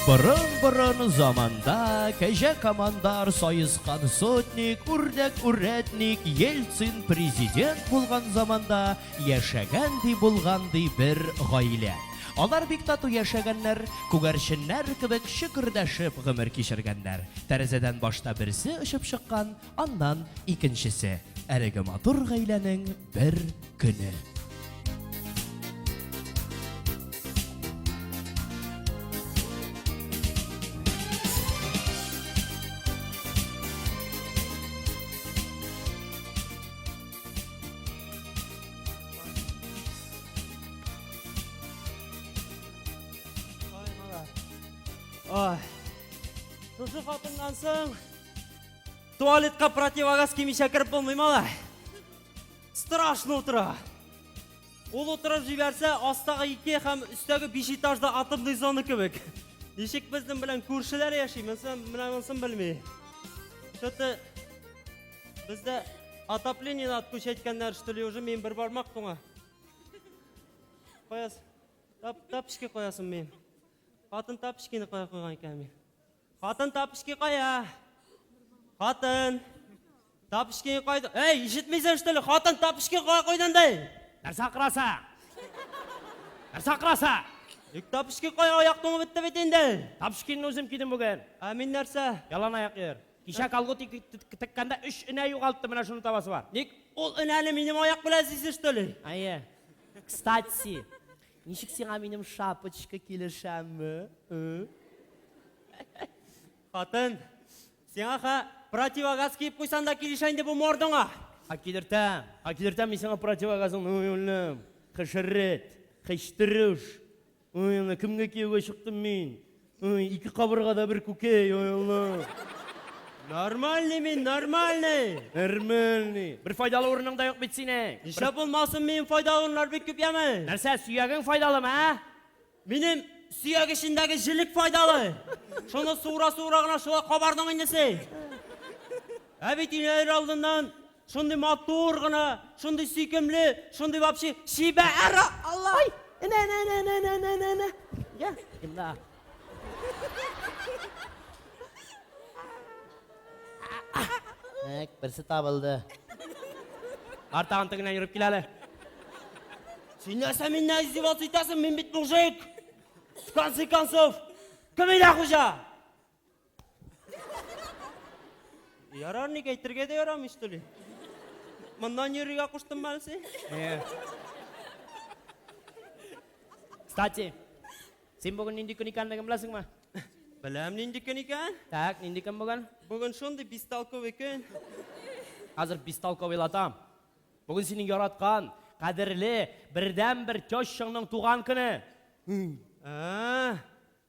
Бұрын заманда кәжә командар сайысқан сотник, үрдәк үрәтник, Ельцин президент булган заманда яшәгәндей булгандый бер гаилә. Алар бик тату яшәгәннәр, күгәрченнәр кебек шикердәшеп гомер кичергәннәр. Тәрәзәдән башта берсе очып чыккан, аннан икенчесе. Әлеге матур гаиләнең бер көне. Шушы хатыннан соң туалетка противогаз кимичә кіріп болмай мала. Страшно утыра. Ол утырып җибәрсә, астагы 2 һәм өстәге 5 этажда атомный зона кебек. Ничек безнең белән күршеләр яши, менсен белми. Шуты бездә отопление над күчәткәннәр штули уже мен бер бармак туңа. Кояс. Тапышка коясым мен. Хатын тапышканы коя куйган икән мен. Хатын тапышка коя. Хатын тапышканы койды. Эй, ишетмисең штули? Хатын тапышка коя куйдан дай. Нәрсә акыраса? Нәрсә акыраса? Юк тапышка коя аяк туңы бетте бит инде. Тапышканны үзем кидем бүген. Мин нәрсә? Ялан аяк йөр. Кичә колгот теккәндә 3 энә югалтты, менә шуны табасы бар. Ник ул энәне минем аяк белән сизеш штули? Ае. Кстати, ничек сиңа минем шапочка килешәме? Хатын, сиңа противогаз киеп куйсан да килешә инде бу мордыңа. Акидертәм мин сиңа противогазың уйлым. Хәшәрәт, хәштүрүш. Уйлым, кемгә кияүгә чыктым мин? Ике кабыргада бер күкәй, уйлым. Нормальный мин, нормальный. Нормальный. Бер файдалы урының да юк бит синең. Нишләп булмасын, мин файдалы урыннар бик күп яме. Нәрсә, сөягең файдалымы, а? Минем сөяк эчендәге җилек файдалы. Шуны сура гына шулай кабардың инде син. Бит инәләр алдыннан шундый матур гына, шундый сөйкемле, шундый вообще шибәр. Алла. Ой, әнә. Я, имда. Берсе табылды. Артагын тегеннән йөреп кил әле. Син нәрсә миннән издеваться итәсең? Мин бит мужик. В конце концов, кем илә хуҗа? Ярар, ник әйтергә дә ярамый штули. Моннан йөрергә куштым әле син? Кстати, син бүген нинди көн икәнлеген беләсеңме? Беләм нинди көн икән? Так, нинди көн бүген? Бүген шундый бисталковый көн. Хәзер бисталковыйлатам. Бүген синең яраткан, кадерле, бердән-бер тещаңның туган көне.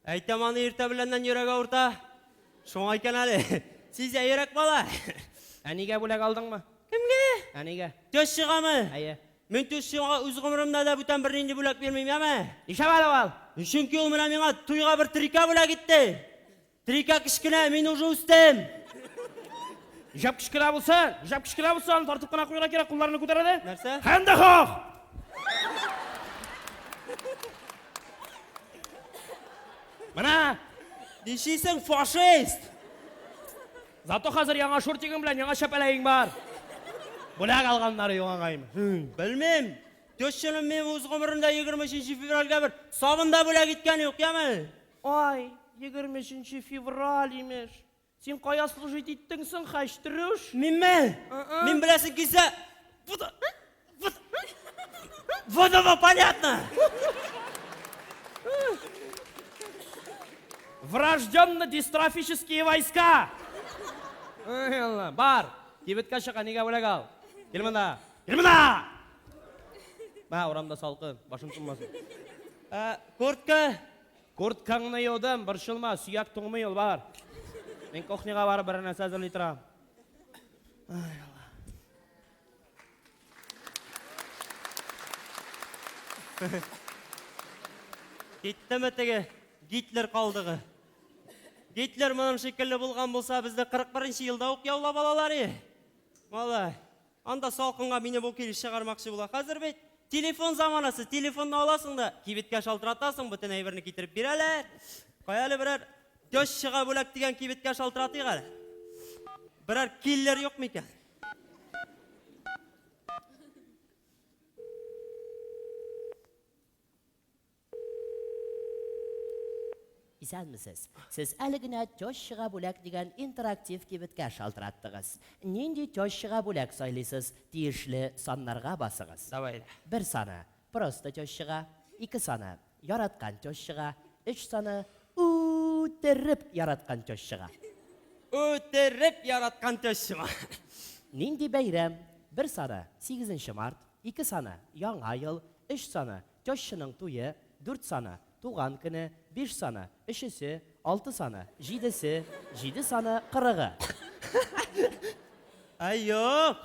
Әйтәм аны иртә беләннән йөрәгә урта. Шуңа икән әле. Сизә йөрәк бала. Әнигә бүләк алдыңмы? Кемгә? Әнигә. Тещигамы? Әйе. Мен тещига үз гомеремдә дә бүтән бер нинди бүләк бирмим, яме? Ишәп әле ул. Чөнки ул менә миңа туйга бер трика бүләк итте. Трика кичкенә, мин уже үстем. Ишәп кичкенә булсын, тартып кына куйырга кирәк, кулларны күтәрәде. Нәрсә? Хәндәхох! Менә, Нишисең фашист? зато хәзер яңа шортигың белән яңа шәпәләгең бар. Бүләк алганнары югангаймы? Белмим. Тещиның мен үз гомеремдә 23 февральгә бер сабында бүләк иткән юк, яме? Ай, 23 февраль имеш. Син кая служить иттең соң, хәштүрүш? Минме? Мин беләсең килсә... Вот оно, понятно. Врожденно-дистрофические войска. Бар, кибеткә чыга, нигә бүләк ал? Кил монда. Ба, урамда салкын, башым тынмасын. Курткаңны юдым, борчылма, сөяк туңмый ул, бар. Мен кухняга барып бер нәрсә әзерләй торам. Киттеме теге Гитлер калдыгы. Гитлер моның шикелле булган булса, бездә 41-нче елда ук яулап алалар. Малай, анда салкынга мине бу килеш чыгармакчы була. Хәзер бит Телефон заманасы, телефонны аласың да, кибеткә шалтыратасың, бүтән әйберне китереп бирәләр. Қоялы бірер төшшіға бөлек деген кебетке шалтыратық әлі. Бірер келлер жоқ ма екен? Исәнмісіз? Сіз әлі генә төшшіға бөлек деген интерактив кебетке шалтыраттығыз. Нинди төшшіға бөлек сайлайсыз? Тиешлі саннарға басыңыз. Давай. 1 саны просто төшшіға, 2 саны яратқан төшшіға, 3 саны үтеріп яратқан төшшіға. Өтеріп яратқан төшшіға. Нинди бәйрәм? 1 саны 8 март, 2 саны яңа ел, 3 саны төшшінің туйы, 4 саны туған күні, 5 саны 3-сі, 6 саны 7-сі, 7 саны 40-ы. Ай, жоқ.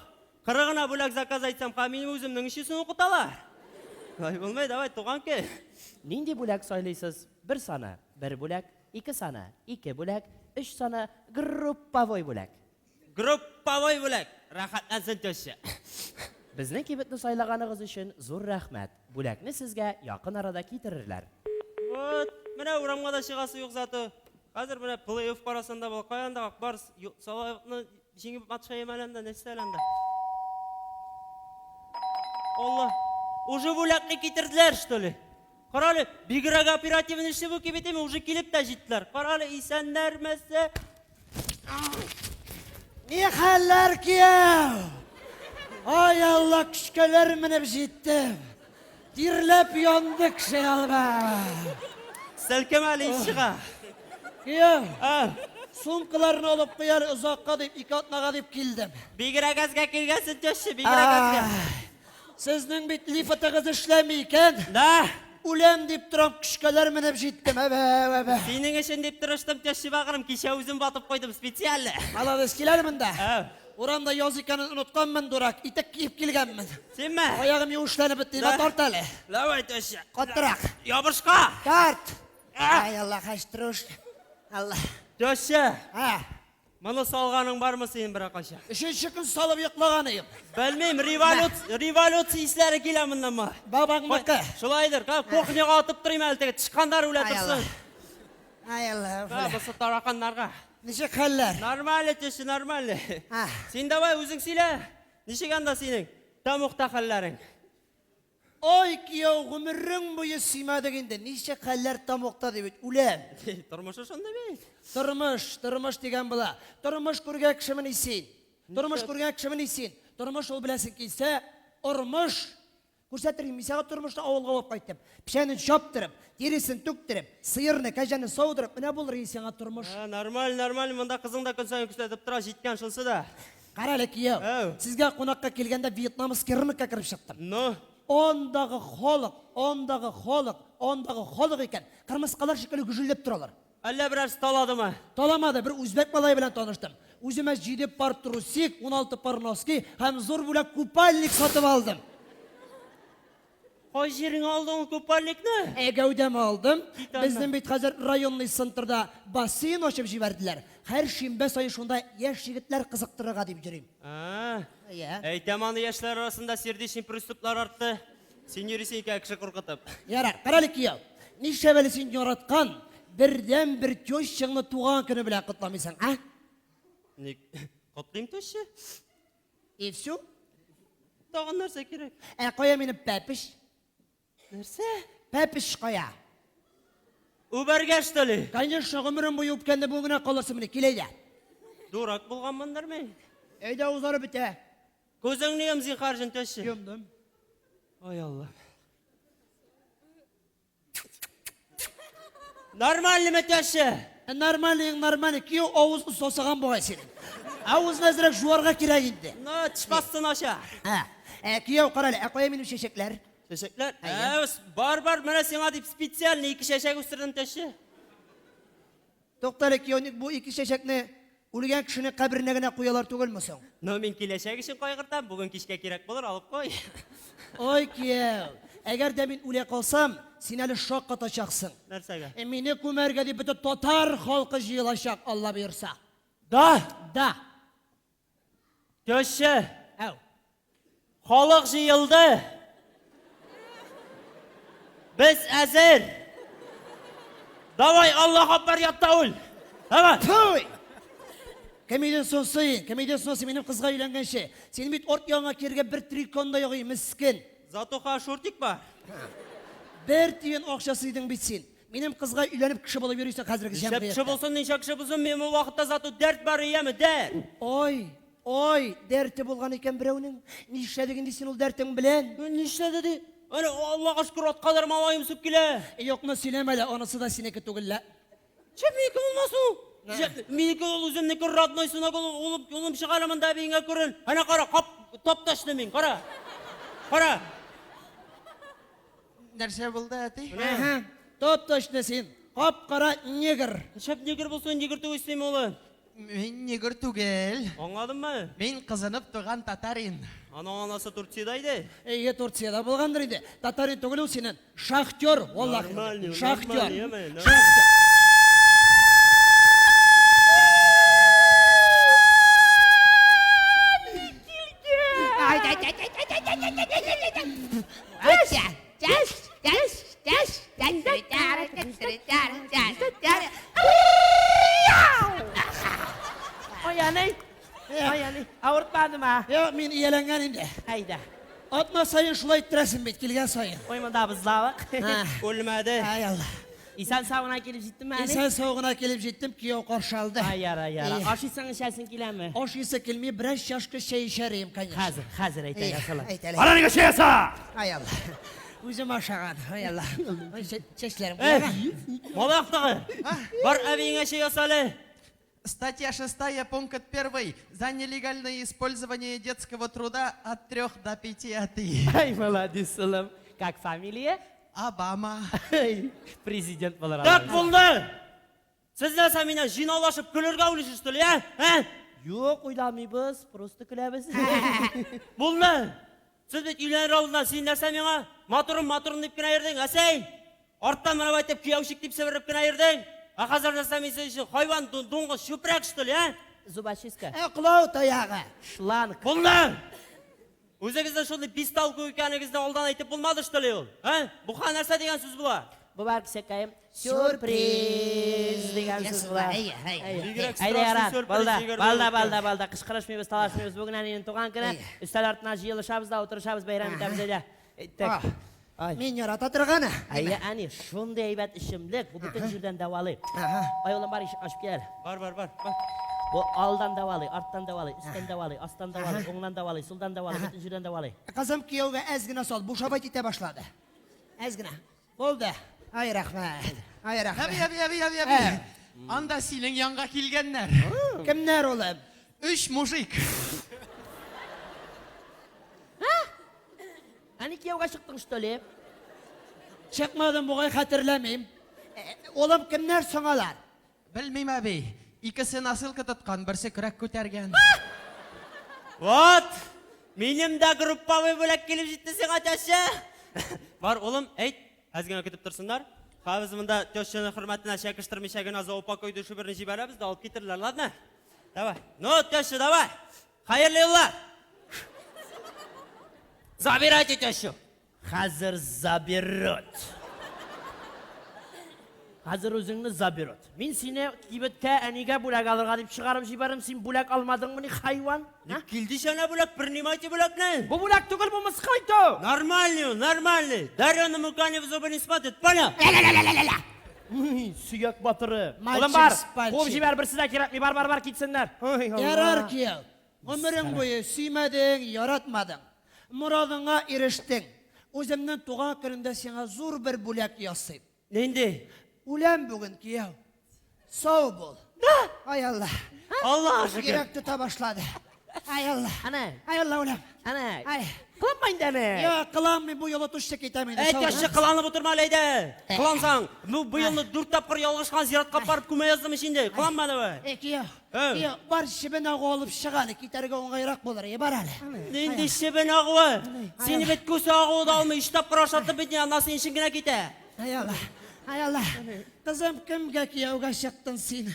40-ына бөлек заказ айтсам, менің өзімнің үшесін оқыталар. Ай, болмай, давай, туған ке. Нинди бөлек сайлайсыз? 1 саны 1 бөлек, 2 саны 2 бөлек, 3 саны групповой бөлек. Групповой бөлек. Рахатлансын төшші. Біздің кебетні сайлағанығыз үшін зор рәхмәт. Бөлекні сізге яқын арада кетірірлер. Вот, міне ұрамға да шығасы жоқ заты. Қазір міне плей-офф қарасында бол. Қайанда қақ барс, салайықны жеңіп матчқа емәләнді, нәсі әләнді. Алла, уже бөлекні кетірділер, что ли? Қаралы, бигірәк оперативін іші бұл кебетеме уже келіп та жеттілер. Қаралы, исәнлер мәсі. Не халлар кияу? Ай Алла, күшкелер мініп жеттім. Дирлеп яндық шей алба. Сәлкем әлі ішіға. Кияу, сумкаларын алып қияр ұзаққа deyip, 2 атнаға deyip келдім. Бигірәк әзге келгенсін төші, бигірәк әзге. Сіздің бит лифатығыз ішлемейкен. Да. Үлем deyip тұрам, күшкелер мініп жеттім. Әбә. Сенің үшін деп тұрыштым төші бағырым, кеше өзім батып қойдым специалы. Малабыз келер мінді. Орамда языканын ұнытқан мен дұрак, итек киіп келген мен. Сен ме? Аяғым еуішленіп бітті, тарт әлі. Давай төші. Қаттырақ. Ябышқа. Тарт. Ай Алла, қаштыруш. Алла. Төші. Мұны салғаның бар ма сен бір ақаша? 3-ші күн салып еқлағанıyım. Білмейм, революция ислері келемінді ма? Бабаң бақы. Шылайдыр, кухняға атып тұрайым әлі тегі, тышқандар өлі тұрсын. Ай Алла. Бұсы тарақандарға. Неше қаллар? Нормалі төші, нормалі. Сен давай өзің сейлі. Нешеганда сенің? Тамұқта қалларың. Ой, кияу, ғұмырың бойы симады кенде. Неше қаллар тамоқта деп үлем. Тұрмышы шонда бейт? Тұрмыш деген бұла. Тұрмыш көрген кішімін исен. Тұрмыш көрген кішімін исен. Тұрмыш ол біләсін кейсе, ұрмыш. Көрсәттірген, мисаға тұрмышты ауылға оп қайттым. Пішәнін шаптырып, дересін түктіріп, сиырны, кәжәні саудырып, үне бұл рейсеңа тұрмыш. Нормаль, мұнда қызыңда күн сайын күстетіп тұра жеткен шылсы да. Қаралы кияу, сізге қонаққа келгенде Вьетнам скерінікке кіріп шықтым. Ну? Ондағы холық екен. Қырмысқалар шекелі күжілдеп тұралар. Әлі бірәр сталады ма? Таламады, бір үзбек балай білен таныштым. Өзіме 7 пар трусик, 16 пар носки, һәм зор бөлек купальник сатып алдым. Қай жерің алдың купальникні? Әгәудем алдым. Біздің бит қазір районный центрда бассейн ашып жіберділер. Һәр шимбе сайын шунда яш жігітлер қызықтырыға деп жүрейм. Әйтеманы яшьләр арасында сердечный приступлар артты. Сен йөрисең икән кеше куркытып. Яра, қаралы кияу. Нишләп әле син яраткан бердән бер төшчеңне туган көне белән кутламыйсың, а? Ник котлыйм төшче? И всё? Тагын нәрсә кирәк? Кая минем пәпеш? Нәрсә? Пәпеш кая? Убәргә штали. Конечно, гомерем буе үпкәндә бу гына калырсың менә киләдә. Дурак булганмындыр мен. Әйдә узары бетә. Күзеңне йом зинхар җин төшче. Йомдым. Ай Алла. Нормальный төшче. Нормальный. Кию авызын сосаган бугай синең. Авыз нәзрәк жуарга кирәк инде. Ну, тышпасын аша. Кияу каралы, кая минем шешекләр? Шешекләр? Бар, менә сиңа дип специальный 2 шәшәк үстердем төшче. Токтале кияу, бу 2 шәшәкне үлгән кешенең каберенә генә куялар түгелме соң? Ну, мин киләчәк өчен кайгыртам, бүген кичкә кирәк булыр, алып кой. Ой, кияу, әгәр дә мин үлә калсам, син әле шок катачаксың. Нәрсәгә? Мине күмәргә дип бөтен татар халкы җыелачак, Алла боерса. Да. Төшче. Халык җыелды. Без әзер. Давай, Аллах Акбар, ятта өл. Давай. Той! Кемейден сонсайын, кемейден сонсы менің қызға үйленгенше. Сені бейт орт яңа керге бір триконда yoğuй, міскін. Зато ха шортик бар. Бір тиын оқшасыйдың бітсін. Менің қызға үйленіп кіші болып берейсің қазіргі Шәпші жәмғиятта. болсын, нен шәкші болсын, мен бұл вақытта зато дәрт бар еме, дәрт. Ой, дәрті болған екен біреуінің. Не ішәдеген дейсің ол дәртің білен? Не ішледі де? Әне, Аллаға шүкір от қадар малайым сөп келе. Жоқны сөйлемелі, онысы да сенекі түгілі. Чеп мекі болмасын. Мекі ол өзімнекі родной сынақ олым шығарамын да бейінге көрін. Әне қара, топташты мен, қара. Қара. Нәрсе болды әті? Топ-тошны сен, қап-қара негір. Шәп негір болсын, негір түгі істейм олы. Мен негір түгел. Аңладың ма? Мен қызынып тұрған татарин. Анаң анасы Турцияда Ege Турцияда болғандар еді. Татарин түгілу сенің шахтер, Аллах. Нормально, Шахтер. нормально, Шахтер. Oyanay, ağırtmadım ha. Ya, men iyelengen indi. Hayda. Atma sayın şulay ittiresin bit, kelgen sayın. Oymanda bızlavak. Ölmedi. Ay Allah. İnsan sağına gelip gittin mi hani? İnsan soğuna kelip jettim, kiyo korşaldı. Ayara. İyi. Aşıysan işersin kilen mi? Oş ise kelmeyi biraz yaşkı şey işereyim kanyar. Hazır aytay asala. Aranıga şey yasa! Ay Allah. Üzüm aşağıdan, ay Allah. Çeşlerim. Мала ақтығы. Бар әбейіңе şey ясалы. Статья 6, пункт 1. За нелегальное использование детского труда от 3 до 5 аты. Ay молодец сылым. Как фамилия? Обама. Президент болар. Так болды. Сіз нәрсе менен жинаулашып күлерге ойлайсыз ли, ә? Yok uylamıyız. Просто külemiz. Болды. Сіз бет үйленер алдынан сен нәрсе мене матурым деп кена ердің, әсей. Арттан мына байтып күйеушік деп себіріп кена ердің. Қазір нәрсе мен сен үшін хайван доңғы шөпірек шты ли, ә? Зубочистка. Құлау таяғы. Шланг. Болды. Өзіңіздің шонды бистал көйкеніңізді алдан айтып болмады шты ли ол, ә? Бұқа нәрсе деген сөз бұла. Bu var ki sekayım. Sürpriz деген сөз бұла. Айда яра. Балда. Қышқырышмайбыз, талашмайбыз. Бүгін әненің туған күні. Үстел артына жиылышабыз да, отырышабыз, байрам етеміз еді. Так. Мен ярата тұрғаны. Айя әне, шондай әйбәт ішімлік. Бұл бүтін жүрден давалы. Ай олым бар ашып кел. Бар. Bu aldan davалы, arttan davалы, üstten davалы, astan davалы, оңнан davалы, солдан davалы, бүтін жүрден davалы. Қызым күйеуге әзгіна сол, бұшабайт ете башлады. Әзгіна. Болды. Ай рахмет. Әбі. Анда сенің янға келгеннер. Кімнер олым? 3 мужик. Әне күйеуға шықтың что ли? Çıkmadım бұғай қатырләмейм. Олым кімнер соңалар? Білмейм әбі. Икісі насылқы тұтқан, бірсі күрек көтерген. Вот. Менің де группавы бөлек келіп жетті сен аташы. Бар, олым, әйт. Әзгені күтіп тұрсындар. Қабызымында төшшінің құрматына шәкіштірмей шәген азы опакойды шүбірін жібәрәбіз, да алып кетірлер, ладно? Давай. Ну, төшші, давай. Хайырлы еллар. Забирайте төшші. Қазір заберет. Қазір өзіңні заберет. Мен сені кибетке әнеге бүләк алырға деп шығарып жіберім, сен бүләк алмадың мұны хайван? Келді шәне бүләк, принимайте бүләк не? Бұл бүләк түгіл бұл мысқайды. Нормальный. Дарьяны муканы в зубы не смотрят, понял? Сүйек батыры. Мальчик Олым бар, с пальчик. қоп жібер бірсі де керекмей, бар, кетсіңдер. Ярар күйеу. Өмірің бойы сүймедің, яратмадың. Мұрадыңа ерештің. Өзімнің туған күнінде сеңа зор бір бүләк ясып. Ненде? Үләм бүгін күйеу. Сау бол. Ай Allah. Аллаға шүкір. Керек тұта башлады. Ай Allah. Ана, Үләм. ана. Қылмайын дәне. Я қылам мен бұл елі тұшты кетемін. Тәші қыланып отырмалы еді. Қылансаң, бұл елі дүр тапқыр ялғышқан зиратқа барып көмей яздым ішінде. Қыланмады бай. Күйеу, бар шібін ағы олып шығаны, кетерге оңғайрақ болар, бар әлі. Ненде шебен ағуы. Сені бет көсі ағуы да алмай, үштап қырашатты бетіне, ана сен ішінгіне кете. Ай Allah. Қызым кімге күйеуге шықтың сен?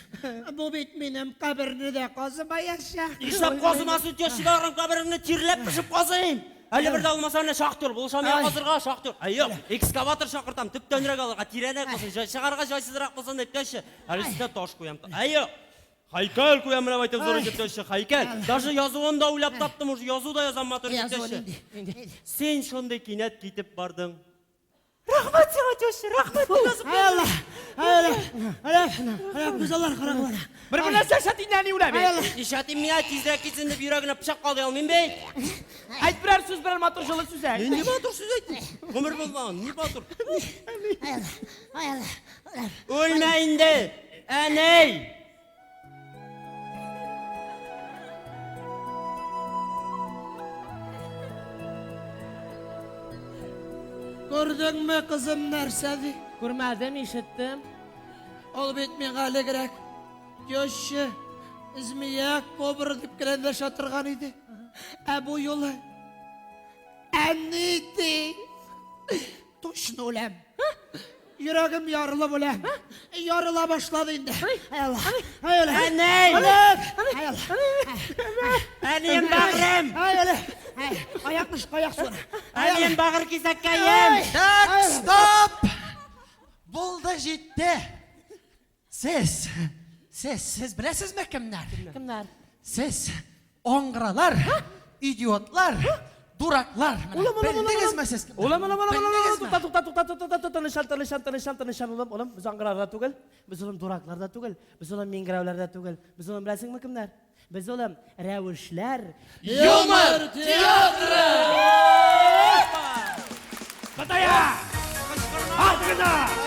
Бұл бет менің қабірні де қозым аяқшақ. Иштап қозымасын теші бағырым қабіріңні терлеп пішіп қозым. Әлі бірді алмаса не шақтыр, бұл шамия қазырға шақтыр. Айық, экскаватор шақыртам, түптенірек алырға, тиренек болсын, шығарға жайсызырақ болсын деп тәші. Әлі үстіне таш қоям. Айық, хайкал қоям деп айтып зор деп тәші, хайкал. Даже yazуын да ойлап таптым, уже yazу да язам матыр деп тәші. Сен шондай кинет кетіп бардың. Рахмат сен тәші, рахмат. Güzeller karaklar. Bir нәрсе шатиннан уйлап. Ишатим мия тезірек кетсін деп үйрегіне пышақ қалды алмайын бей. Айт бірер сөз, бірер матур жылы сөз айт. Не батыр сөз айттың? Ғұмыр болмаған, не батыр? Өлмейінді, әней! Gördün mü kızım nersedi? Көрмәдім, ишеттім. Ol bitmeyen hale gerek. Göşü, izmiyak, kobra deyip gelende şatırgan idi. Bu yolu. Enniydi. Tuşun olem. Yüreğim yarıla olem. Yarıla başladı indi. Hay Allah. Hay Allah. Enney! Hay Allah. Enneyim bağırım! Hay Allah. Ayakmış kayak sonra. Enneyim bağır kesekkayım! Так, стоп! Болды жетті. Сіз білесіз ме кімдер? Кімдер? Сіз оңғыралар, идиотлар, дураклар. Білдіңіз ме сіз? Олам, Білдіңіз ме? Тыныштан, олам, біз аңғыралар да түгел, біз олам дураклар да түгел, біз олам менгіраулар да түгел, біз олам білесің ме кімдер? Біз олам рәуішлер. Юмор театры! Батая! Артына!